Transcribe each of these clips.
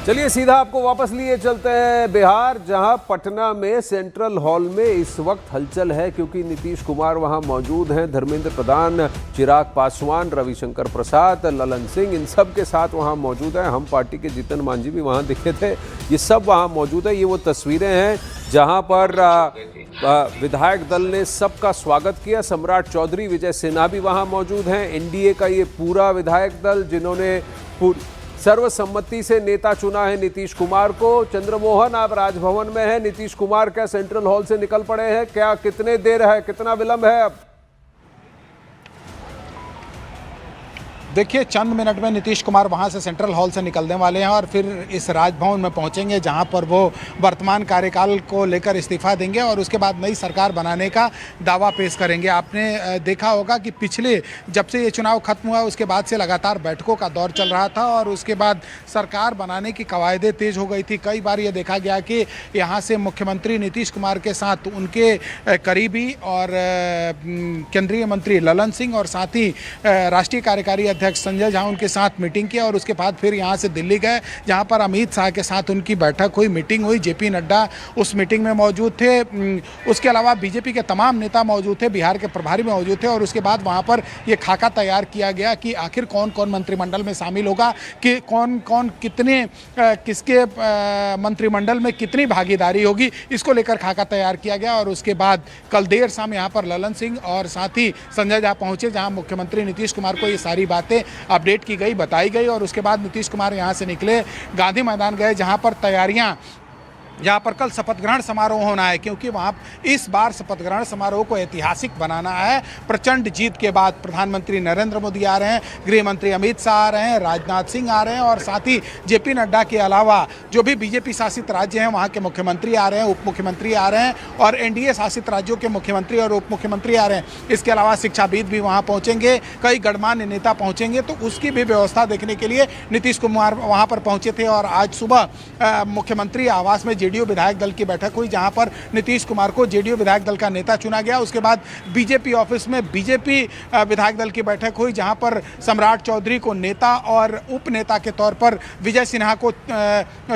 चलिए सीधा आपको वापस लिए चलते हैं बिहार, जहां पटना में सेंट्रल हॉल में इस वक्त हलचल है क्योंकि नीतीश कुमार वहां मौजूद हैं। धर्मेंद्र प्रधान, चिराग पासवान, रविशंकर प्रसाद, ललन सिंह, इन सब के साथ वहां मौजूद हैं। हम पार्टी के जीतन मांझी भी वहां दिखे थे। ये सब वहां मौजूद है। ये वो तस्वीरें हैं जहां पर विधायक दल ने सबका स्वागत किया। सम्राट चौधरी, विजय सिन्हा भी वहां मौजूद हैं। एनडीए का ये पूरा विधायक दल जिन्होंने सर्वसम्मति से नेता चुना है नीतीश कुमार को। चंद्रमोहन आप राजभवन में हैं, नीतीश कुमार क्या सेंट्रल हॉल से निकल पड़े हैं? क्या कितने देर है, कितना विलंब है अब? देखिए, चंद मिनट में नीतीश कुमार वहां से सेंट्रल हॉल से निकलने वाले हैं और फिर इस राजभवन में पहुंचेंगे जहां पर वो वर्तमान कार्यकाल को लेकर इस्तीफा देंगे और उसके बाद नई सरकार बनाने का दावा पेश करेंगे। आपने देखा होगा कि पिछले जब से ये चुनाव खत्म हुआ उसके बाद से लगातार बैठकों का दौर चल रहा था और उसके बाद सरकार बनाने की कवायदें तेज हो गई थी। कई बार ये देखा गया कि यहाँ से मुख्यमंत्री नीतीश कुमार के साथ उनके करीबी और केंद्रीय मंत्री ललन सिंह और साथ ही राष्ट्रीय कार्यकारी अध्यक्ष संजय झा उनके साथ मीटिंग किया और उसके बाद फिर यहाँ से दिल्ली गए जहाँ पर अमित शाह के साथ उनकी बैठक हुई, मीटिंग हुई। जेपी नड्डा उस मीटिंग में मौजूद थे। उसके अलावा बीजेपी के तमाम नेता मौजूद थे, बिहार के प्रभारी मौजूद थे और उसके बाद वहाँ पर ये खाका तैयार किया गया कि आखिर कौन कौन मंत्रिमंडल में शामिल होगा, कि कौन कौन कितने किसके मंत्रिमंडल में कितनी भागीदारी होगी, इसको लेकर खाका तैयार किया गया। और उसके बाद कल देर शाम यहाँ पर ललन सिंह और साथ ही संजय झा पहुँचे जहाँ मुख्यमंत्री नीतीश कुमार को ये सारी बातें अपडेट की गई, बताई गई और उसके बाद नीतीश कुमार यहां से निकले, गांधी मैदान गए जहां पर तैयारियां, जहाँ पर कल शपथ ग्रहण समारोह होना है क्योंकि वहाँ इस बार शपथ ग्रहण समारोह को ऐतिहासिक बनाना है। प्रचंड जीत के बाद प्रधानमंत्री नरेंद्र मोदी आ रहे हैं, गृह मंत्री अमित शाह आ रहे हैं, राजनाथ सिंह आ रहे हैं और साथ ही जेपी नड्डा के अलावा जो भी बीजेपी शासित राज्य हैं वहाँ के मुख्यमंत्री आ रहे हैं, उप मुख्यमंत्री आ रहे हैं और एनडीए शासित राज्यों के मुख्यमंत्री और उप मुख्यमंत्री आ रहे हैं। इसके अलावा शिक्षाविद भी वहाँ पहुँचेंगे, कई गणमान्य नेता पहुँचेंगे, तो उसकी भी व्यवस्था देखने के लिए नीतीश कुमार वहाँ पर पहुँचे थे। और आज सुबह मुख्यमंत्री आवास में जेडीयू विधायक दल की बैठक हुई जहां पर नीतीश कुमार को जेडीयू विधायक दल का नेता चुना गया। उसके बाद बीजेपी ऑफिस में बीजेपी विधायक दल की बैठक हुई जहां पर सम्राट चौधरी को नेता और उप नेता के तौर पर विजय सिन्हा को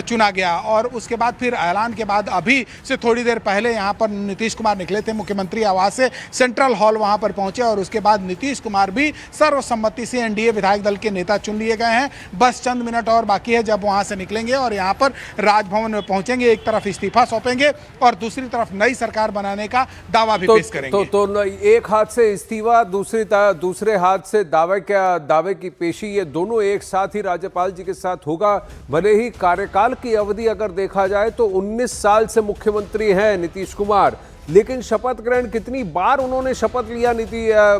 चुना गया। और उसके बाद फिर ऐलान के बाद अभी से थोड़ी देर पहले यहां पर नीतीश कुमार निकले थे मुख्यमंत्री आवास से, सेंट्रल हॉल वहां पर पहुंचे और उसके बाद नीतीश कुमार भी सर्वसम्मति से एनडीए विधायक दल के नेता चुन लिए गए हैं। बस चंद मिनट और बाकी है जब वहां से निकलेंगे और यहां पर राजभवन में पहुंचेंगे, एक तरफ इस्तीफा सौंपेंगे और दूसरी तरफ नई सरकार बनाने का दावा भी पेश करेंगे। तो एक हाथ से इस्तीफा, दूसरे हाथ से दावे की पेशी, ये दोनों एक साथ ही राज्यपाल जी के साथ होगा। भले ही कार्यकाल की अवधि अगर देखा जाए तो 19 साल से मुख्यमंत्री हैं नीतीश कुमार, लेकिन शपथ ग्रहण कितनी बार उन्होंने शपथ लिया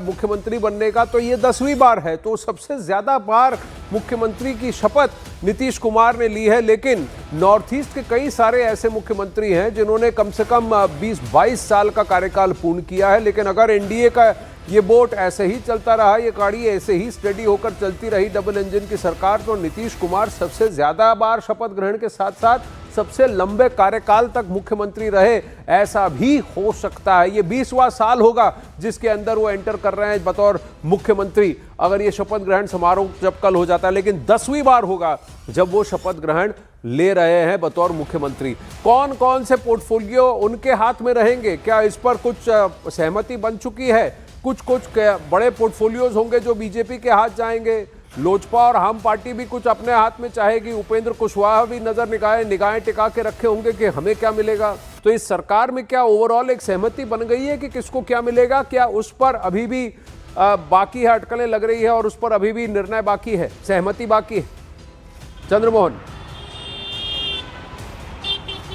मुख्यमंत्री बनने का, तो ये 10वीं बार है। तो सबसे ज्यादा बार मुख्यमंत्री की शपथ नीतीश कुमार ने ली है। लेकिन नॉर्थ ईस्ट के कई सारे ऐसे मुख्यमंत्री हैं जिन्होंने कम से कम 20-22 साल का कार्यकाल पूर्ण किया है। लेकिन अगर एनडीए का ये बोट ऐसे ही चलता रहा, ये गाड़ी ऐसे ही स्टडी होकर चलती रही, डबल इंजन की सरकार, तो नीतीश कुमार सबसे ज्यादा बार शपथ ग्रहण के साथ साथ सबसे लंबे कार्यकाल तक मुख्यमंत्री रहे, ऐसा भी हो सकता है। ये 20वां साल होगा जिसके अंदर वो एंटर कर रहे हैं बतौर मुख्यमंत्री, अगर ये शपथ ग्रहण समारोह जब कल हो जाता है। लेकिन 10वीं बार होगा जब वो शपथ ग्रहण ले रहे हैं बतौर मुख्यमंत्री। कौन कौन से पोर्टफोलियो उनके हाथ में रहेंगे, क्या इस पर कुछ सहमति बन चुकी है? कुछ बड़े पोर्टफोलियोज होंगे जो बीजेपी के हाथ जाएंगे, लोजपा और हम पार्टी भी कुछ अपने हाथ में चाहेगी, उपेंद्र कुशवाहा भी नजर निगाहें टिका के रखे होंगे कि हमें क्या मिलेगा। तो इस सरकार में क्या ओवरऑल एक सहमति बन गई है कि किसको क्या मिलेगा? क्या उस पर अभी भी बाकी है, अटकलें लग रही है और उस पर अभी भी निर्णय बाकी है, सहमति बाकी है? चंद्रमोहन।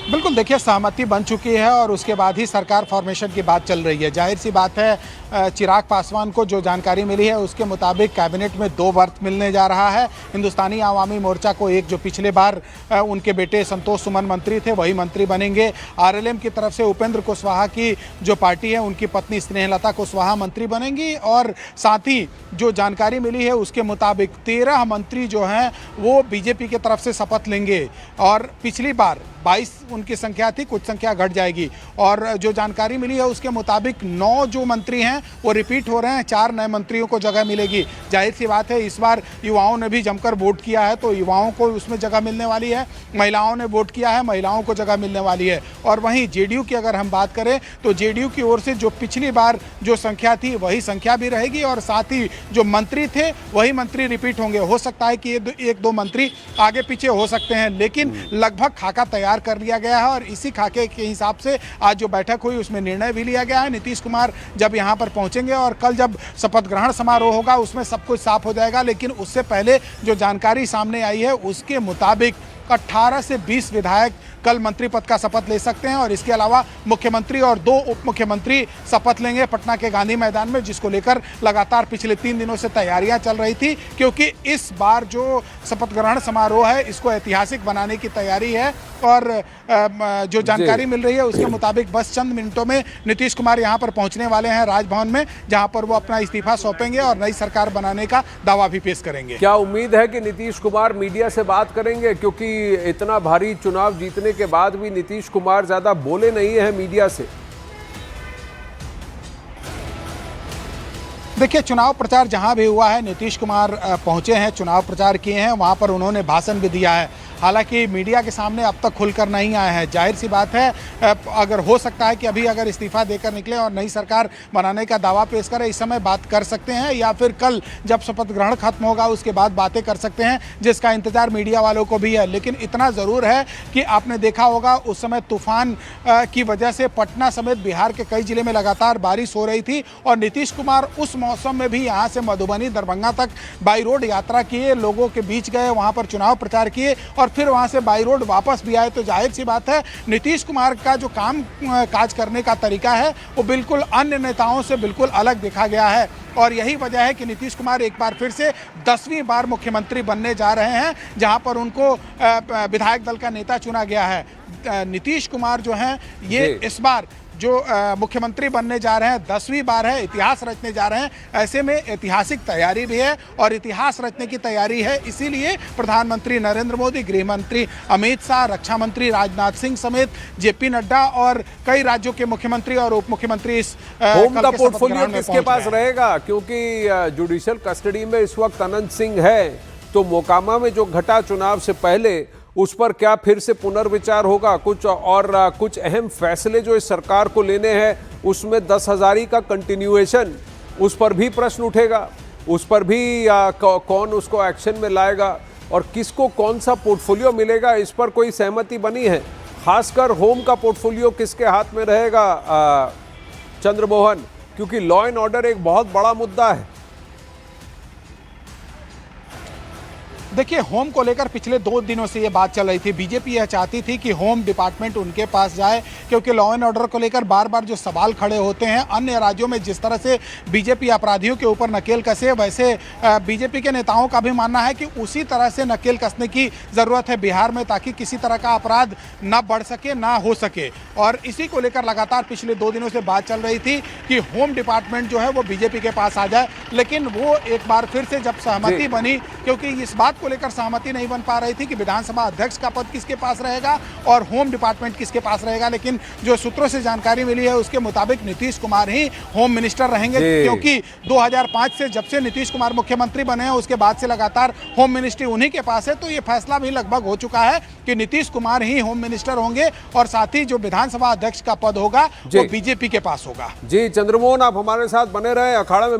बिल्कुल, देखिए, सहमति बन चुकी है और उसके बाद ही सरकार फॉर्मेशन की बात चल रही है। जाहिर सी बात है, चिराग पासवान को जो जानकारी मिली है उसके मुताबिक कैबिनेट में 2 बर्थ मिलने जा रहा है। हिंदुस्तानी आवामी मोर्चा को एक, जो पिछले बार उनके बेटे संतोष सुमन मंत्री थे वही मंत्री बनेंगे। आरएलएम की तरफ से उपेंद्र कुशवाहा की जो पार्टी है उनकी पत्नी स्नेहलता कुशवाहा मंत्री बनेंगी और साथ ही जो जानकारी मिली है उसके मुताबिक 13 मंत्री जो हैं वो बीजेपी की तरफ से शपथ लेंगे और पिछली बार 22 उनकी संख्या थी, कुछ संख्या घट जाएगी। और जो जानकारी मिली है उसके मुताबिक 9 जो मंत्री हैं हैं वो रिपीट हो रहे हैं। 4 नए मंत्रियों को जगह मिलेगी। जाहिर सी बात है इस बार युवाओं ने भी जमकर वोट किया है तो युवाओं को उसमें जगह मिलने वाली है। महिलाओं ने वोट किया है, महिलाओं को जगह मिलने वाली है। और वहीं जेडीयू की अगर हम बात करें तो जेडीयू की ओर से जो पिछली बार जो संख्या थी वही संख्या भी रहेगी और साथ ही जो मंत्री थे वही मंत्री रिपीट होंगे। हो सकता है कि एक दो मंत्री आगे पीछे हो सकते हैं, लेकिन लगभग खाका तैयार कर लिया गया है और इसी खाके के हिसाब से आज जो बैठक हुई उसमें निर्णय भी लिया गया है। नीतीश कुमार जब यहां पर पहुंचेंगे और कल जब शपथ ग्रहण समारोह होगा उसमें सब कुछ साफ हो जाएगा। लेकिन उससे पहले जो जानकारी सामने आई है उसके मुताबिक 18 से 20 विधायक कल मंत्री पद का शपथ ले सकते हैं और इसके अलावा मुख्यमंत्री और 2 उप मुख्यमंत्री शपथ लेंगे पटना के गांधी मैदान में, जिसको लेकर लगातार पिछले 3 दिनों से तैयारियां चल रही थी। क्योंकि इस बार जो शपथ ग्रहण समारोह है इसको ऐतिहासिक बनाने की तैयारी है और जो जानकारी मिल रही है उसके मुताबिक बस चंद मिनटों में नीतीश कुमार यहां पर पहुंचने वाले हैं राजभवन में, जहां पर वो अपना इस्तीफा सौंपेंगे और नई सरकार बनाने का दावा भी पेश करेंगे। क्या उम्मीद है कि नीतीश कुमार मीडिया से बात करेंगे? क्योंकि इतना भारी चुनाव जीतने के बाद भी नीतीश कुमार ज्यादा बोले नहीं है मीडिया से। देखिए, चुनाव प्रचार जहां भी हुआ है नीतीश कुमार पहुंचे हैं, चुनाव प्रचार किए हैं, वहां पर उन्होंने भाषण भी दिया है। हालांकि मीडिया के सामने अब तक खुलकर नहीं आए हैं। जाहिर सी बात है अगर हो सकता है कि अभी अगर इस्तीफा देकर निकले और नई सरकार बनाने का दावा पेश करें, इस समय बात कर सकते हैं या फिर कल जब शपथ ग्रहण खत्म होगा उसके बाद बातें कर सकते हैं, जिसका इंतजार मीडिया वालों को भी है। लेकिन इतना ज़रूर है कि आपने देखा होगा उस समय तूफान की वजह से पटना समेत बिहार के कई जिले में लगातार बारिश हो रही थी और नीतीश कुमार उस मौसम में भी यहाँ से मधुबनी दरभंगा तक बाई रोड यात्रा किए, लोगों के बीच गए, वहाँ पर चुनाव प्रचार किए और फिर वहां से बाई रोड वापस भी आए। तो जाहिर सी बात है नीतीश कुमार का जो काज करने का तरीका है वो बिल्कुल अन्य नेताओं से बिल्कुल अलग देखा गया है और यही वजह है कि नीतीश कुमार एक बार फिर से 10वीं बार मुख्यमंत्री बनने जा रहे हैं, जहां पर उनको विधायक दल का नेता चुना गया है। नीतीश कुमार जो हैं ये इस बार जो मुख्यमंत्री बनने जा रहे हैं 10वीं बार है, इतिहास रचने जा रहे हैं। ऐसे में ऐतिहासिक तैयारी भी है और इतिहास रचने की तैयारी है, इसीलिए प्रधानमंत्री नरेंद्र मोदी, गृह मंत्री अमित शाह, रक्षा मंत्री राजनाथ सिंह समेत जेपी नड्डा और कई राज्यों के मुख्यमंत्री और उप मुख्यमंत्री इस होम का पोर्टफोलियो किसके पास रहेगा? क्योंकि जुडिशियल कस्टडी में इस वक्त अनंत सिंह है, तो मोकामा में जो घटा चुनाव से पहले उस पर क्या फिर से पुनर्विचार होगा? कुछ अहम फैसले जो इस सरकार को लेने हैं उसमें 10,000 का कंटिन्यूएशन, उस पर भी प्रश्न उठेगा, उस पर भी कौन उसको एक्शन में लाएगा और किसको कौन सा पोर्टफोलियो मिलेगा, इस पर कोई सहमति बनी है? खासकर होम का पोर्टफोलियो किसके हाथ में रहेगा चंद्रमोहन, क्योंकि लॉ एंड ऑर्डर एक बहुत बड़ा मुद्दा है। देखिए, होम को लेकर पिछले 2 दिनों से ये बात चल रही थी। बीजेपी यह चाहती थी कि होम डिपार्टमेंट उनके पास जाए, क्योंकि लॉ एंड ऑर्डर को लेकर बार बार जो सवाल खड़े होते हैं, अन्य राज्यों में जिस तरह से बीजेपी अपराधियों के ऊपर नकेल कसे, वैसे बीजेपी के नेताओं का भी मानना है कि उसी तरह से नकेल कसने की ज़रूरत है बिहार में, ताकि किसी तरह का अपराध ना बढ़ सके, ना हो सके। और इसी को लेकर लगातार पिछले 2 दिनों से बात चल रही थी कि होम डिपार्टमेंट जो है वो बीजेपी के पास आ जाए। लेकिन वो एक बार फिर से जब सहमति बनी, क्योंकि इस बात को लेकर सहमति नहीं बन पा रही थी कि विधानसभा अध्यक्ष का पद किसके पास रहेगा और होम डिपार्टमेंट किसके पास रहेगा, लेकिन जो सूत्रों से जानकारी मिली है उसके मुताबिक नीतीश कुमार ही होम मिनिस्टर रहेंगे, क्योंकि 2005 से जब से नीतीश कुमार मुख्यमंत्री बने हैं उसके बाद से लगातार होम मिनिस्ट्री उन्हीं के पास है। तो ये फैसला भी लगभग हो चुका है कि नीतीश कुमार ही होम मिनिस्टर होंगे और साथ ही जो विधानसभा अध्यक्ष का पद होगा वो बीजेपी के पास होगा। जी चंद्रमोहन, आप हमारे साथ बने रहे। अखाड़ा में